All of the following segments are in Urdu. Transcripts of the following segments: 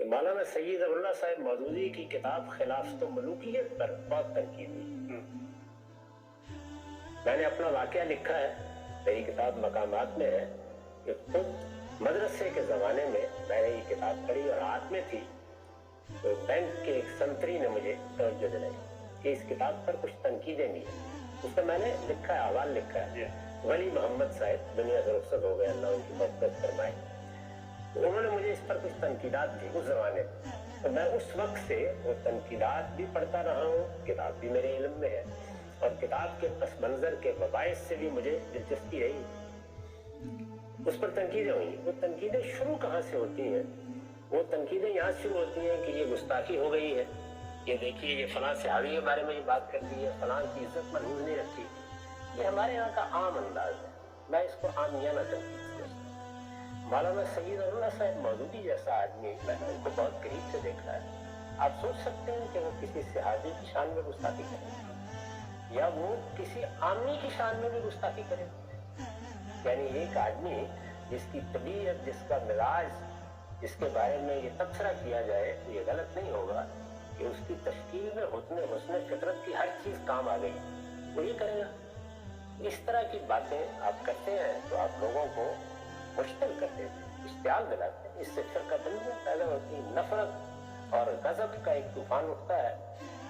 کہ مولانا سید ابواللہ صاحب مودودی کی کتاب خلافت و ملوکیت پر بہت تنقید ہوئی. میں نے اپنا واقعہ لکھا ہے، میری کتاب مقامات میں ہے کہ خود مدرسے کے زمانے میں میں نے یہ کتاب پڑھی اور ہاتھ میں تھی تو بینک کے ایک سنتری نے مجھے توجہ دلائی کہ اس کتاب پر کچھ تنقیدیں بھی ہیں. اس پر میں نے لکھا ہے، احوال لکھا ہے. ولی محمد صاحب دنیا سے رخصت ہو گئے، اللہ ان کی مغفرت فرمائے. تو انہوں نے مجھے اس پر کچھ تنقیدات دی اس زمانے میں، تو میں اس وقت سے وہ تنقیدات بھی پڑھتا رہا ہوں، کتاب بھی میرے علم میں ہے اور کتاب کے پس منظر کے مباحث سے بھی مجھے دلچسپی رہی. اس پر تنقیدیں ہوئی. وہ تنقیدیں شروع کہاں سے ہوتی ہیں؟ وہ تنقیدیں یہاں شروع ہوتی ہیں کہ یہ گستاخی ہو گئی ہے، یہ دیکھیے یہ فلاں صحابی کے بارے میں یہ بات کر دی ہے، فلاں کی عزت محفوظ نہیں رکھی. یہ ہمارے یہاں کا عام انداز ہے، میں اس کو عامیانہ تنقید کرتا ہوں. مولانا سید ابواللہ صاحب مودودی جیسا آدمی میں نے ان کو بہت قریب سے دیکھا ہے. آپ سوچ سکتے ہیں کہ وہ کسی صحابی کی شان میں گستاخی کرے یا وہ کسی عامی کی شان میں بھی گستاخی کرے. یعنی ایک آدمی جس کی طبیعت، جس کا مزاج، جس کے بارے میں یہ تبصرہ کیا جائے تو یہ غلط نہیں ہوگا کہ اس کی تشکیل میں حسن فطرت کی ہر چیز کام آ گئی، وہ یہ کرے گا. اس طرح کی باتیں آپ کرتے ہیں تو آپ لوگوں کو مشتعل کرتے ہیں، اشتعال دلاتے ہیں. اس سے فرقہ بندیاں پیدا ہوتی ہیں، نفرت اور غضب کا ایک طوفان اٹھتا ہے.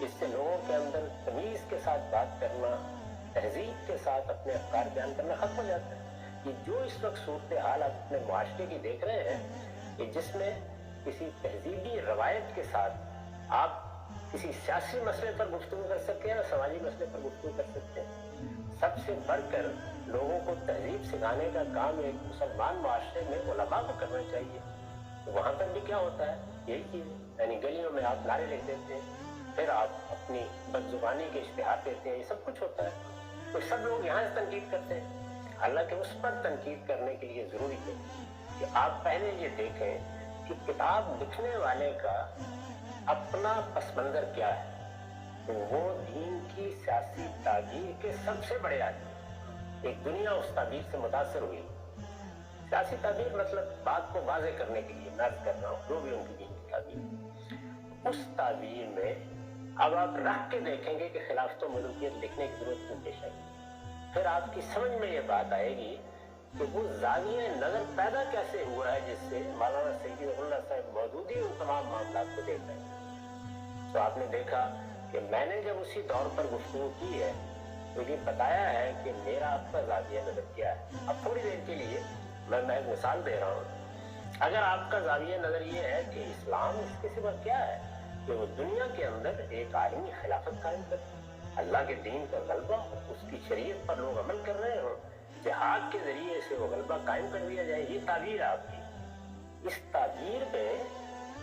اس سے لوگوں کے اندر تمیز کے ساتھ بات کرنا، تہذیب کے ساتھ اپنے افکار بیان کرنا ختم ہو جاتا ہے. یہ جو اس وقت صورتحال آپ اپنے معاشرے کی دیکھ رہے ہیں کہ جس میں کسی تہذیبی روایت کے ساتھ آپ کسی سیاسی مسئلے پر گفتگو کر سکتے ہیں یا سماجی مسئلے پر گفتگو کر سکتے ہیں. سب سے بڑھ کر لوگوں کو تہذیب سکھانے کا کام ایک مسلمان معاشرے میں علماء کو کرنا چاہیے. تو وہاں پر بھی کیا ہوتا ہے؟ یہی چیز ہے. یعنی گلیوں میں آپ نعرے لکھ دیتے ہیں، پھر آپ اپنی بدزبانی کے اشتہار دیتے ہیں، یہ سب کچھ ہوتا ہے. تو سب لوگ یہاں سے تنقید کرتے ہیں، حالانکہ اس پر تنقید کرنے کے لیے ضروری ہے کہ آپ پہلے یہ دیکھیں کہ کتاب لکھنے والے کا اپنا پس منظر کیا ہے. تو وہ دین کی سیاسی تعبیر کے سب سے بڑے آدمی. ایک دنیا اس تعبیر سے متاثر ہوئی. سیاسی تعبیر مطلب بات کو واضح کرنے کے لیے میں عرض کر رہا ہوں، جو بھی ان کی دین کی تعبیر، اس تعبیر میں اب آپ رکھ کے دیکھیں گے کہ خلافت و ملوکیت لکھنے کی ضرورت کیوں پیش آئی. پھر آپ کی سمجھ میں یہ بات آئے گی کہ وہ زاویہ نظر پیدا کیسے ہوا ہے جس سے مولانا سید ابواللہ صاحب مودودی ان تمام معاملات کو دیکھ رہے ہیں. تو آپ نے دیکھا کہ میں نے جب اسی دور پر گفتگو کی ہے تو یہ بتایا ہے کہ میرا آپ کا زاویہ نظر کیا ہے. اب تھوڑی دیر کے لیے میں ایک مثال دے رہا ہوں. اگر آپ کا زاویہ نظر یہ ہے کہ اسلام اس کے سوا کیا ہے کہ وہ دنیا کے اندر ایک عالمی خلافت قائم کرے، اللہ کے دین کا غلبہ، اس کی شریعت پر لوگ عمل کر رہے ہوں، جہاد کے ذریعے سے وہ غلبہ قائم کر دیا جائے، یہ تعبیر ہے آپ کی. اس تعبیر میں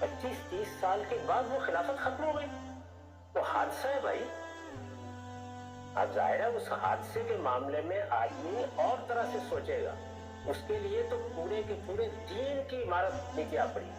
25-30 سال کے بعد وہ خلافت ختم ہو گئی. وہ حادثہ ہے بھائی. اب ظاہر ہے اس حادثے کے معاملے میں آدمی اور طرح سے سوچے گا. اس کے لیے تو پورے کے پورے دین کی عمارت نیچے آ پڑی.